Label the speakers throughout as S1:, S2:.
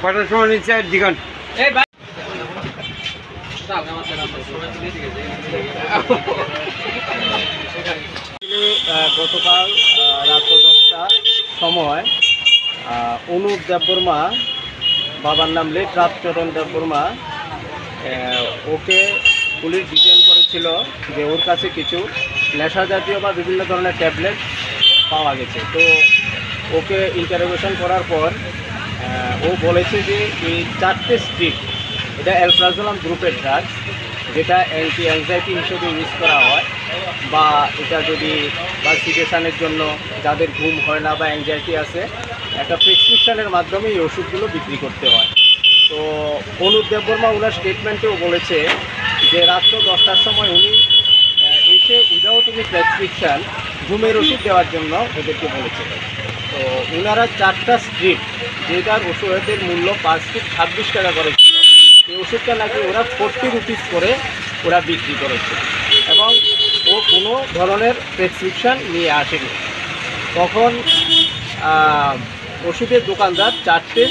S1: কটার সময় নিচ্ছে দিগন গতকাল রাত 10টার সময় অনুপ দেববর্মা, বাবার নাম লেট রাজচরণ দেববর্মা, ওকে পুলিশ ডিটেইন করেছিল যে ওর কাছে কিছু নেশা জাতীয় বা বিভিন্ন ধরনের ট্যাবলেট পাওয়া গেছে। তো ওকে ইন্টারোগেশন করার পর ও বলেছে যে এই 4টে স্ট্রিপ এটা অ্যালপ্রাজোলাম গ্রুপের ড্রাগস, যেটা অ্যান্টি অ্যাংজাইটি হিসেবে ইউজ করা হয়, বা এটা যদি বা সিডেশনের জন্য যাদের ঘুম হয় না বা অ্যাংজাইটি আছে, একটা প্রেসক্রিপশনের মাধ্যমে এই ওষুধগুলো বিক্রি করতে হয়। তো অনুপ দেববর্মা ওনার স্টেটমেন্টেও বলেছে যে রাত্র 10টার সময় উনি এসে উইদাউট এনি প্রেসক্রিপশান ঘুমের ওষুধ দেওয়ার জন্য ওদেরকে বলেছে। তো ওনারা 4টা স্ট্রিপ, যেটার ওষুধের মূল্য পার স্ট্রিপ 26 টাকা করেছিল, এই ওষুধটা নাকি ওরা 40 রুপিস করে ওরা বিক্রি করেছে এবং ও কোনো ধরনের প্রেসক্রিপশান নিয়ে আসেনি। তখন ওষুধের দোকানদার 4টে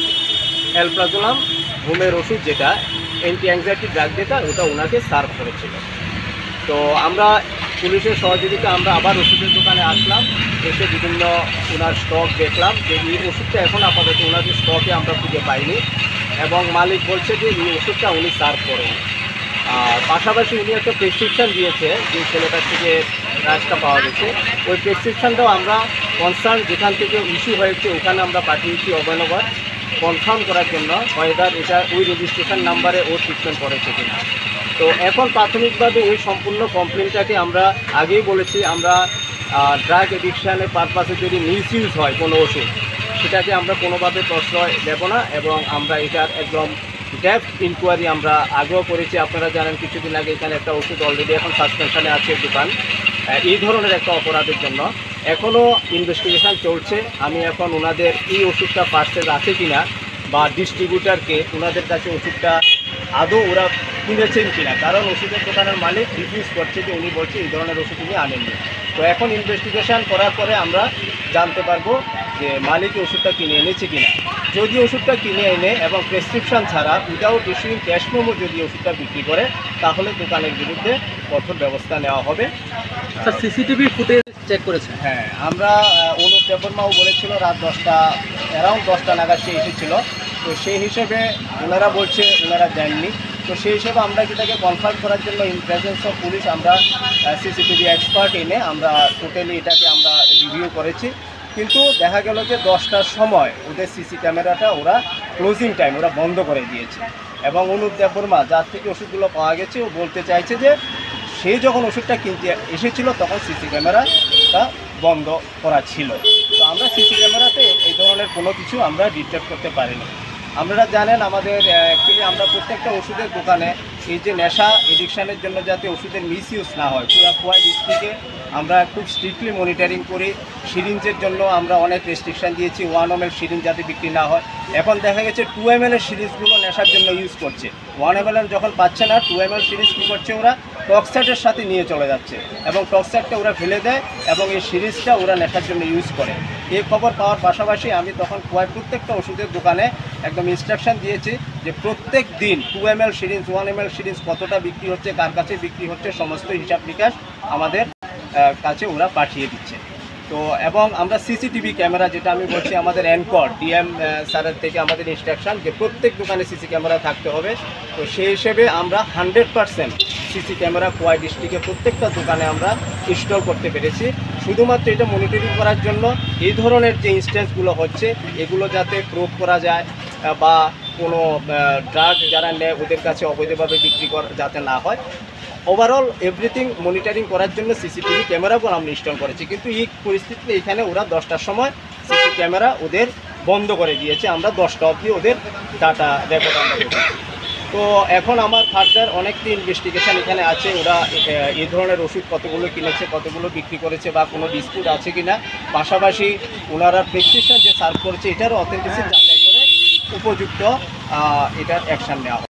S1: অ্যালপ্রাজোলাম ঘুমের ওষুধ, যেটা অ্যান্টি অ্যাংজাইটি ড্রাগ, যেটা ওটা ওনাকে সার্ভ করেছিল। তো আমরা পুলিশের সহযোগিতা আমরা আবার ওষুধের দোকানে আসলাম, এসে বিভিন্ন ওনার স্টক দেখলাম যে এই ওষুধটা এখন আপাতত ওনাদের স্টকে আমরা খুঁজে পাইনি, এবং মালিক বলছে যে এই ওষুধটা উনি সার্ভ করেন। আর পাশাপাশি উনি একটা প্রেসক্রিপশান দিয়েছে যে ছেলেটার থেকে ড্রাগসটা পাওয়া গেছে, ওই প্রেসক্রিপশানটাও আমরা কনসার্ন যেখান থেকে ইস্যু হয়েছে ওখানে আমরা পাঠিয়েছি অবৈধবার কনফার্ম করার জন্য ওয়েদার এটা ওই রেজিস্ট্রেশন নাম্বারে ও ট্রিটমেন্ট করেছে কিনা। তো এখন প্রাথমিকভাবে এই সম্পূর্ণ কমপ্লেনটাকে আমরা আগেই বলেছি, আমরা ড্রাগ এডিকশানের পারপাসে যদি মিসইউজ হয় কোনো ওষুধ, সেটাকে আমরা কোনোভাবে প্রশ্রয় দেব না, এবং আমরা এটার একদম ডেপথ ইনকোয়ারি আমরা আগ্রহ করেছি। আপনারা জানেন কিছুদিন আগে এখানে একটা ওষুধ অলরেডি এখন সাসপেনশনে আছে দোকান, এই ধরনের একটা অপরাধের জন্য এখনও ইনভেস্টিগেশন চলছে। আমি এখন ওনাদের এই ওষুধটা পার্সেল আছে কিনা বা ডিস্ট্রিবিউটারকে ওনাদের কাছে ওষুধটা আদৌ ওরা কিনেছেন কিনা, কারণ ওষুধের দোকানের মালিক রিফিউজ করছে যে উনি বলছে এই ধরনের ওষুধ উনি আনেননি। তো এখন ইনভেস্টিগেশন করার পরে আমরা জানতে পারবো যে মালিক ওষুধটা কিনে এনেছে কিনা। যদি ওষুধটা কিনে এনে এবং প্রেসক্রিপশান ছাড়া উইদাউট ইস্যুইং ক্যাশ মেমো যদি ওষুধটা বিক্রি করে, তাহলে দোকানের বিরুদ্ধে কঠোর ব্যবস্থা নেওয়া হবে।
S2: স্যার, সিসিটিভি ফুটেজ চেক করেছে?
S1: হ্যাঁ, আমরা অনুপ দেববর্মাও বলেছিল রাত 10টা অ্যারাউন্ড 10টা নাগাদ সে এসেছিল। তো সেই হিসেবে ওনারা বলছে ওনারা যাননি। তো সেই হিসেবে আমরা এটাকে কনফার্ম করার জন্য ইন প্রেজেন্স অফ পুলিশ আমরা সিসিটিভি এক্সপার্ট এনে আমরা টোটালি এটাকে আমরা রিভিউ করেছি। কিন্তু দেখা গেল যে 10টার সময় ওদের সিসি ক্যামেরাটা ওরা ক্লোজিং টাইম ওরা বন্ধ করে দিয়েছে, এবং অনুপ দেববর্মা যার থেকে ওষুধগুলো পাওয়া গেছে ও বলতে চাইছে যে সে যখন ওষুধটা কিনতে এসেছিল তখন সিসি ক্যামেরাটা বন্ধ করা ছিল। তো আমরা সিসি ক্যামেরাতে এই ধরনের কোনো কিছু আমরা ডিটেক্ট করতে পারিনি। আপনারা জানেন আমাদের অ্যাকচুয়ালি আমরা প্রত্যেকটা ওষুধের দোকানে এই যে নেশা এডিকশানের জন্য যাতে ওষুধের মিসইউজ না হয়, পুরো খোয়াই ডিস্ট্রিক্টে আমরা খুব স্ট্রিক্টলি মনিটরিং করি। সিরিঞ্জের জন্য আমরা অনেক রেস্ট্রিকশান দিয়েছি, 1 ml সিরিঞ্জ যাতে বিক্রি না হয়। এখন দেখা গেছে 2 ml এর সিরিজগুলো নেশার জন্য ইউজ করছে, 1 ml যখন পাচ্ছে না 2 ml সিরিজ কী করছে ওরা টক্সাইটের সাথে নিয়ে চলে যাচ্ছে, এবং টক্সাইটটা ওরা ফেলে দেয় এবং এই সিরিজটা ওরা নেশার জন্য ইউজ করে। এই খবর পাওয়ার পাশাপাশি আমি তখন প্রত্যেকটা ওষুধের দোকানে একদম ইনস্ট্রাকশন দিয়েছি যে প্রত্যেক দিন 2 ml সিরিজ 1 ml সিরিজ কতটা বিক্রি হচ্ছে, কার কাছে বিক্রি হচ্ছে, সমস্ত হিসাব নিকাশ আমাদের কাছে ওরা পাঠিয়ে দিচ্ছে। তো এবং আমরা সিসিটিভি ক্যামেরা, যেটা আমি বলছি আমাদের অ্যানকর ডিএম স্যারের থেকে আমাদের ইনস্ট্রাকশন যে প্রত্যেক দোকানে সিসি ক্যামেরা থাকতে হবে। তো সেই হিসেবে আমরা 100% সিসি ক্যামেরা খোয়াই ডিস্ট্রিক্টে প্রত্যেকটা দোকানে আমরা ইনস্টল করতে পেরেছি, শুধুমাত্র এটা মনিটরিং করার জন্য এই ধরনের যে ইনস্ট্যান্সগুলো হচ্ছে এগুলো যাতে প্রোভ করা যায়, বা কোনো ড্রাগ যারা নেয় ওদের কাছে অবৈধভাবে বিক্রি করা যাতে না হয়। ওভারঅল এভরিথিং মনিটরিং করার জন্য সিসিটিভি ক্যামেরাগুলো আমরা ইনস্টল করেছি। কিন্তু এই পরিস্থিতিতে এখানে ওরা 10টার সময় সিসি ক্যামেরা ওদের বন্ধ করে দিয়েছে, আমরা 10টা অবধি ওদের ডাটা রেকর্ড আমরা করেছি। তো এখন আমার ফার্দার অনেকটি ইনভেস্টিগেশন এখানে আছে, ওরা এই ধরনের ওষুধ কতগুলো কিনেছে, কতগুলো বিক্রি করেছে বা কোনো ডিসপিউট আছে কিনা, পাশাপাশি ওনারা প্রেসক্রিপশন যে সার্ভ করেছে এটারও অথেন্টিসিটি যাচাই করে উপযুক্ত এটার অ্যাকশন নেওয়া হবে।